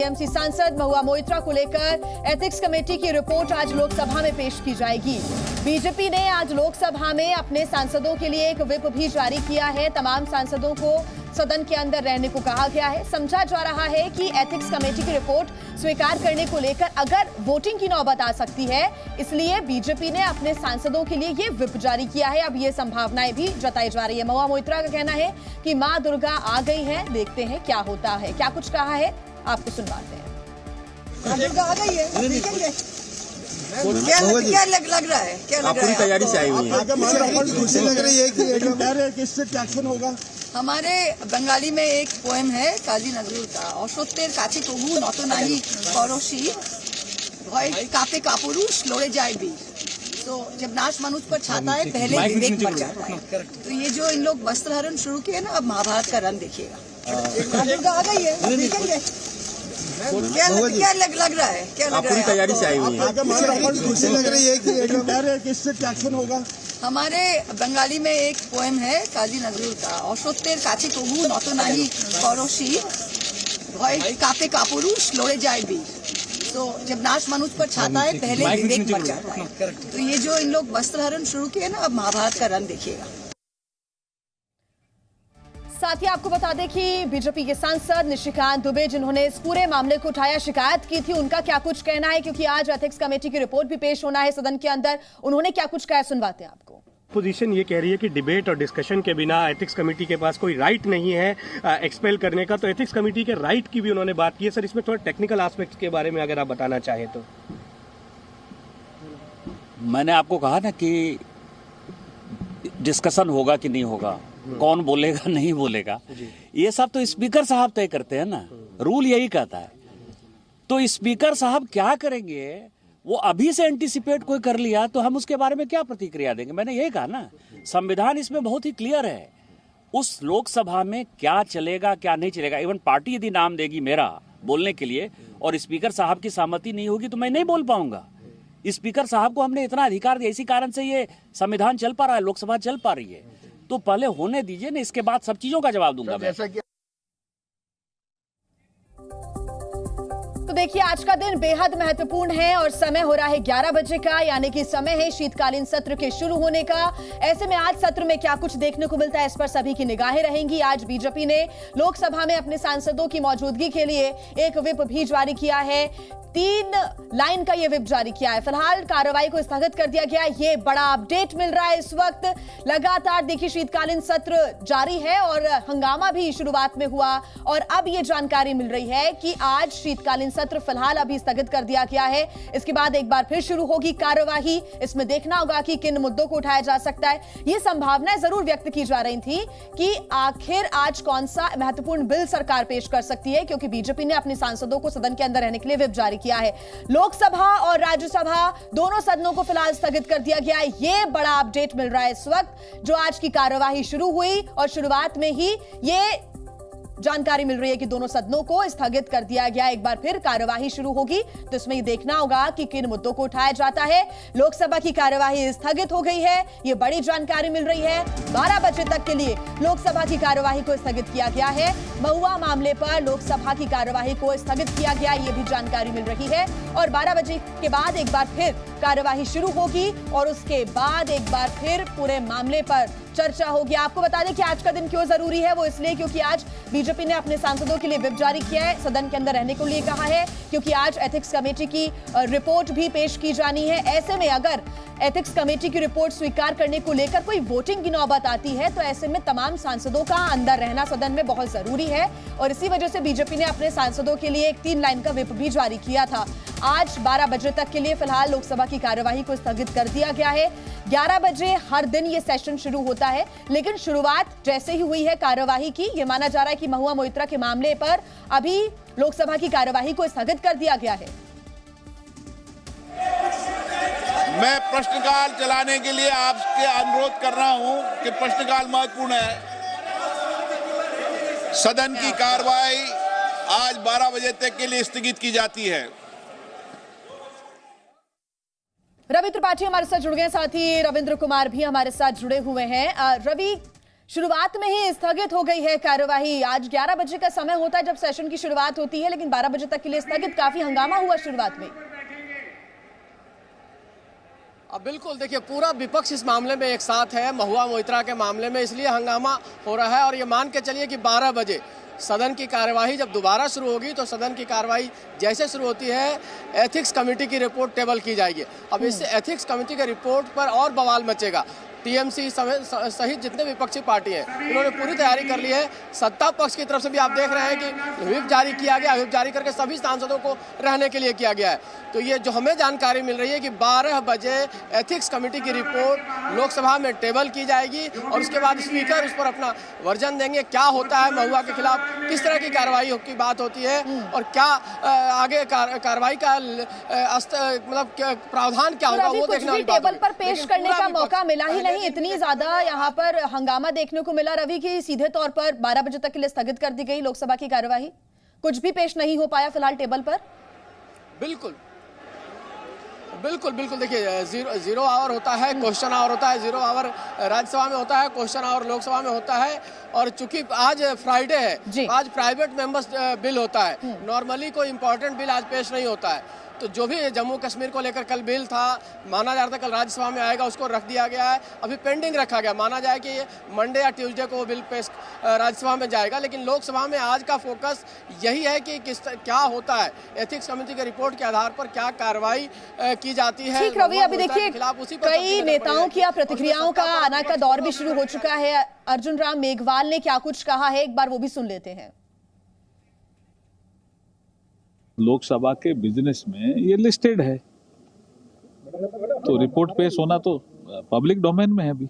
TMC सांसद महुआ मोइत्रा को लेकर एथिक्स कमेटी की रिपोर्ट आज लोकसभा में पेश की जाएगी। बीजेपी ने आज लोकसभा में अपने सांसदों के लिए एक व्हिप भी जारी किया है। तमाम सांसदों को सदन के अंदर रहने को कहा गया है। समझा जा रहा है कि एथिक्स कमेटी की रिपोर्ट स्वीकार करने को लेकर अगर वोटिंग की नौबत आ सकती है, इसलिए बीजेपी ने अपने सांसदों के लिए ये व्हिप जारी किया है। अब ये संभावनाएं भी जताई जा रही है। महुआ मोइत्रा का कहना है कि मां दुर्गा आ गई है, देखते हैं क्या होता है। क्या कुछ कहा है आपको सुनवाते हैं। मां दुर्गा आ गई है, क्या लग रहा है? क्या लग रहा है? तैयारी से आई हुई है। लग रही है कि इससे क्या एक्शन होगा? हमारे बंगाली में एक पोएम है काजी नजरुल का, অসত্যের কাছে তবু নত নাহি পরশী ভয় कापे कापुरुष लौड़े जाए भी। तो जब नाश मनुष्य पर छाता है पहले विवेक मर जाता है। तो ये जो इन लोग वस्त्र हरण शुरू किए ना, अब महाभारत का रन देखिएगा। मां दुर्गा आ गई है, क्या लग रहा है? क्या लग रहा है? तैयारी से आई हुई है। लग रही है कि इससे क्या एक्शन होगा? हमारे बंगाली में एक पोएम है काजी नजरुल का, অসত্যের কাছে তবু নত নাহি পরশী ভয় कापे कापुरुष लौड़े जाए भी। तो जब नाश मनुष्य पर छाता है पहले विवेक मर जाता है। तो ये जो इन लोग वस्त्र हरण शुरू किए ना, अब महाभारत का रन देखिएगा। साथ ही आपको बता दें कि बीजेपी के सांसद निशिकांत दुबे, जिन्होंने इस पूरे मामले को उठाया, शिकायत की थी, उनका क्या कुछ कहना है, क्योंकि आज एथिक्स कमेटी की रिपोर्ट भी पेश होना है सदन के अंदर। उन्होंने क्या कुछ कहा, सुनवाते हैं आपको। पोजीशन ये कह रही है कि डिबेट और डिस्कशन के बिना एथिक्स कमेटी के पास कोई राइट नहीं है एक्सपेल करने का। तो एथिक्स कमेटी के राइट की भी उन्होंने बात की है। सर, इसमें थोड़ा टेक्निकल एस्पेक्ट के बारे में अगर आप बताना चाहें तो। मैंने आपको कहा ना कि डिस्कशन होगा कि नहीं होगा, कौन बोलेगा नहीं बोलेगा, ये सब तो स्पीकर साहब तय करते हैं ना, रूल यही कहता है। तो स्पीकर साहब क्या करेंगे, वो अभी से एंटीसिपेट कोई कर लिया तो हम उसके बारे में क्या प्रतिक्रिया देंगे। मैंने यही कहा ना, संविधान इसमें बहुत ही क्लियर है। उस लोकसभा में क्या चलेगा क्या नहीं चलेगा, इवन पार्टी यदि नाम देगी मेरा बोलने के लिए और स्पीकर साहब की सहमति नहीं होगी तो मैं नहीं बोल पाऊंगा। स्पीकर साहब को हमने इतना अधिकार दिया, इसी कारण से ये संविधान चल पा रहा है, लोकसभा चल पा रही है। तो पहले होने दीजिए ना, इसके बाद सब चीजों का जवाब दूंगा मैं। तो देखिए, आज का दिन बेहद महत्वपूर्ण है और समय हो रहा है 11 बजे का, यानी कि समय है शीतकालीन सत्र के शुरू होने का। ऐसे में आज सत्र में क्या कुछ देखने को मिलता है, इस पर सभी की निगाहें रहेंगी। आज बीजेपी ने लोकसभा में अपने सांसदों की मौजूदगी के लिए एक व्हिप भी जारी किया है। 3 लाइन का ये व्हिप जारी किया है। फिलहाल कार्रवाई को स्थगित कर दिया गया। ये बड़ा अपडेट मिल रहा है इस वक्त। लगातार देखिए, शीतकालीन सत्र जारी है और हंगामा भी शुरुआत में हुआ और अब ये जानकारी मिल रही है कि आज शीतकालीन सत्र फिलहाल अभी स्थगित कर दिया गया है। इसके बाद एक बार फिर शुरू होगी कार्यवाही। इसमें देखना होगा कि किन मुद्दों को उठाया जा सकता है। ये संभावनाएं जरूर व्यक्त की जा रही थी कि आखिर आज कौन सा महत्वपूर्ण बिल सरकार पेश कर सकती है, क्योंकि बीजेपी ने अपने सांसदों को सदन के अंदर रहने के लिए व्हिप जारी किया है। लोकसभा और राज्यसभा दोनों सदनों को फिलहाल स्थगित कर दिया गया है। यह बड़ा अपडेट मिल रहा है इस वक्त, जो आज की कार्यवाही शुरू हुई और शुरुआत में ही ये जानकारी मिल रही है कि दोनों सदनों को स्थगित कर दिया गया। एक बार फिर कार्यवाही शुरू होगी तो इसमें यह देखना होगा कि किन मुद्दों को उठाया जाता है। लोकसभा की कार्यवाही स्थगित हो गई है, यह बड़ी जानकारी मिल रही है। 12 बजे तक के लिए लोकसभा की कार्यवाही को स्थगित किया गया है। महुआ मामले पर लोकसभा की कार्यवाही को स्थगित किया गया, यह भी जानकारी मिल रही है। और 12 बजे के बाद एक बार फिर कार्यवाही शुरू होगी और उसके बाद एक बार फिर पूरे मामले पर चर्चा होगी। आपको बता दें कि आज का दिन क्यों जरूरी है, वो इसलिए क्योंकि आज बीजेपी ने अपने सांसदों के लिए व्हिप जारी किया है, सदन के अंदर रहने को लिए कहा है, क्योंकि आज एथिक्स कमेटी की रिपोर्ट भी पेश की जानी है। ऐसे में अगर एथिक्स कमेटी की रिपोर्ट स्वीकार करने को लेकर कोई वोटिंग की नौबत आती है तो ऐसे में तमाम सांसदों का अंदर रहना सदन में बहुत जरूरी है और इसी वजह से बीजेपी ने अपने सांसदों के लिए एक 3 लाइन का व्हिप भी जारी किया था। आज 12 बजे तक के लिए फिलहाल लोकसभा की कार्यवाही को स्थगित कर दिया गया है। 11 बजे हर दिन ये सेशन शुरू होता है, लेकिन शुरुआत जैसे ही हुई है कार्यवाही की, ये माना जा रहा है कि महुआ मोइत्रा के मामले पर अभी लोकसभा की कार्यवाही को स्थगित कर दिया गया है। मैं प्रश्नकाल चलाने के लिए आपसे अनुरोध कर रहा हूं कि प्रश्नकाल महत्वपूर्ण है। सदन की कार्रवाई आज 12 बजे तक के लिए स्थगित की जाती है। रवि त्रिपाठी हमारे साथ जुड़ गए, साथ ही रविंद्र कुमार भी हमारे साथ जुड़े हुए हैं। रवि, शुरुआत में ही स्थगित हो गई है कार्यवाही। आज 11 बजे का समय होता है जब सेशन की शुरुआत होती है, लेकिन 12 बजे तक के लिए स्थगित। काफी हंगामा हुआ शुरुआत में। अब बिल्कुल देखिए, पूरा विपक्ष इस मामले में एक साथ है महुआ मोइत्रा के मामले में, इसलिए हंगामा हो रहा है। और ये मान के चलिए कि 12 बजे सदन की कार्यवाही जब दोबारा शुरू होगी तो सदन की कार्यवाही जैसे शुरू होती है एथिक्स कमेटी की रिपोर्ट टेबल की जाएगी। अब इससे एथिक्स कमेटी के रिपोर्ट पर और बवाल मचेगा। टीएमसी सहित जितने विपक्षी पार्टी हैं उन्होंने पूरी तैयारी कर ली है। सत्ता पक्ष की तरफ से भी आप देख रहे हैं कि व्हिप जारी किया गया, व्हिप जारी करके सभी सांसदों को रहने के लिए किया गया है। तो ये जो हमें जानकारी मिल रही है कि 12 बजे एथिक्स कमेटी की रिपोर्ट लोकसभा में टेबल की जाएगी और उसके बाद स्पीकर उस पर अपना वर्जन देंगे। क्या होता है महुआ के खिलाफ, किस तरह की कार्रवाई की बात होती है और क्या आगे कार्रवाई का मतलब प्रावधान क्या होगा वो देखने वाली बात टेबल पर पेश करने का मौका मिला ही नहीं। इतनी ज्यादा यहाँ पर हंगामा देखने को मिला रवि की सीधे तौर पर 12 बजे तक के लिए स्थगित कर दी गई लोकसभा की कार्यवाही। कुछ भी पेश नहीं हो पाया फिलहाल टेबल पर। बिल्कुल बिल्कुल बिल्कुल देखिए, जीरो आवर होता है, क्वेश्चन आवर होता है। जीरो आवर राज्यसभा में होता है, क्वेश्चन आवर लोकसभा में होता है। और चूंकि आज फ्राइडे है, आज प्राइवेट मेंबर्स बिल होता है। नॉर्मली कोई इंपॉर्टेंट बिल आज पेश नहीं होता है। तो जो भी जम्मू कश्मीर को लेकर कल बिल था, माना जा रहा था कल राज्यसभा में आएगा, उसको रख दिया गया है। अभी पेंडिंग रखा गया, माना जाए कि ये मंडे या ट्यूसडे को बिल पेश राज्यसभा में जाएगा। लेकिन लोकसभा में आज का फोकस यही है कि क्या होता है, एथिक्स कमेटी की रिपोर्ट के आधार पर क्या कार्रवाई की जाती है। ठीक रवि, अभी देखिए कई नेताओं की प्रतिक्रियाओं का आना का दौर भी शुरू हो चुका है। अर्जुन राम मेघवाल ने क्या कुछ कहा है, एक बार वो भी सुन लेते हैं। लोकसभा के बिजनेस में ये लिस्टेड है, तो रिपोर्ट पेश होना तो पब्लिक डोमेन में है। अभी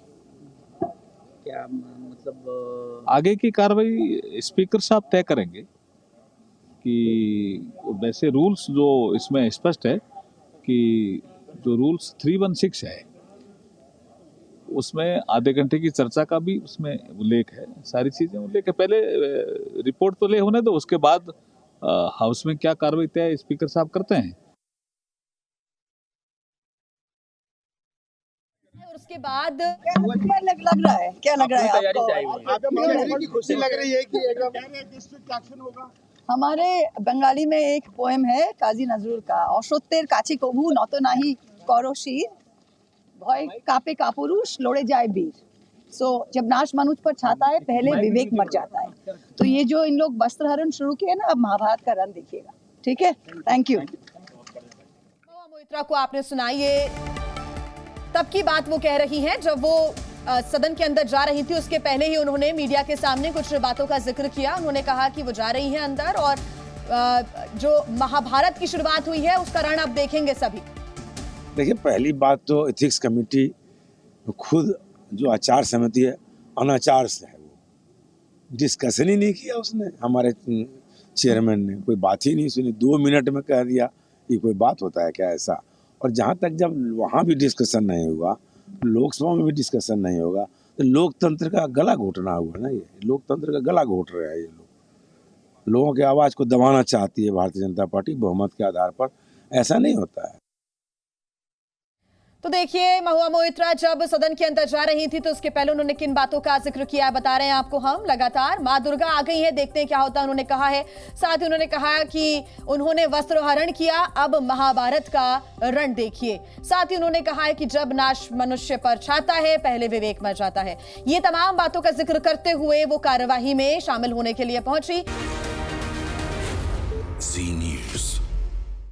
क्या मतलब आगे की कार्रवाई स्पीकर साहब तय करेंगे कि वैसे रूल्स जो इसमें स्पष्ट है कि जो रूल्स 316 है उसमें आधे घंटे की चर्चा का भी उसमें उल्लेख है, सारी चीजें उल्लेख है। पहले रिपोर्ट तो ले होने दो, उसके बाद हाउस में क्या कार्रवाई तय स्पीकर साहब करते हैं। और उसके बाद लग रहा है, क्या लग रहा है आपको? खुशी लग रही है कि डिस्ट्रिक्ट एक्शन होगा। हमारे बंगाली में एक पोएम है काजी नजरुल का, অসত্যের কাছে কবু নত নাহি করো শির, ভয় কাঁপে কাপুরুষ লড়ে যায় বীর। जब नाश मनुष्य पर छाता है पहले विवेक मर जाता है। तो ये जो इन लोग वस्त्र हरण शुरू किए ना, अब महाभारत का रन देखिएगा। ठीक है, थैंक यू। महुआ मोइत्रा को आपने सुनाई, ये तब की बात वो कह रही हैं जब वो सदन के अंदर जा रही थी। उसके पहले ही उन्होंने मीडिया के सामने कुछ बातों का जिक्र किया। उन्होंने कहा कि वो जा रही हैं अंदर और जो महाभारत की शुरुआत हुई है उसका रण अब देखेंगे सभी। देखिए, पहली बात तो एथिक्स कमेटी खुद जो आचार समिति है अनाचार से है, वो डिस्कशन ही नहीं किया उसने। हमारे चेयरमैन ने कोई बात ही नहीं सुनी, 2 मिनट में कह दिया। ये कोई बात होता है क्या ऐसा? और जहाँ तक जब वहाँ भी डिस्कशन नहीं हुआ, लोकसभा में भी डिस्कशन नहीं होगा, तो लोकतंत्र का गला घोटना हुआ ना। ये लोकतंत्र का गला घोट रहे हैं ये लोग। लोगों की आवाज़ को दबाना चाहती है भारतीय जनता पार्टी बहुमत के आधार पर। ऐसा नहीं होता है। तो देखिए, महुआ मोइत्रा जब सदन के अंदर जा रही थी तो उसके पहले उन्होंने किन बातों का जिक्र किया है बता रहे हैं आपको हम। लगातार मां दुर्गा आ गई है, देखते हैं क्या होता है, उन्होंने कहा है। साथ ही उन्होंने कहा कि उन्होंने वस्त्र हरण किया, अब महाभारत का रण देखिए। साथ ही उन्होंने कहा है कि जब नाश मनुष्य पर छाता है पहले विवेक मर जाता है। ये तमाम बातों का जिक्र करते हुए वो कार्यवाही में शामिल होने के लिए पहुंची।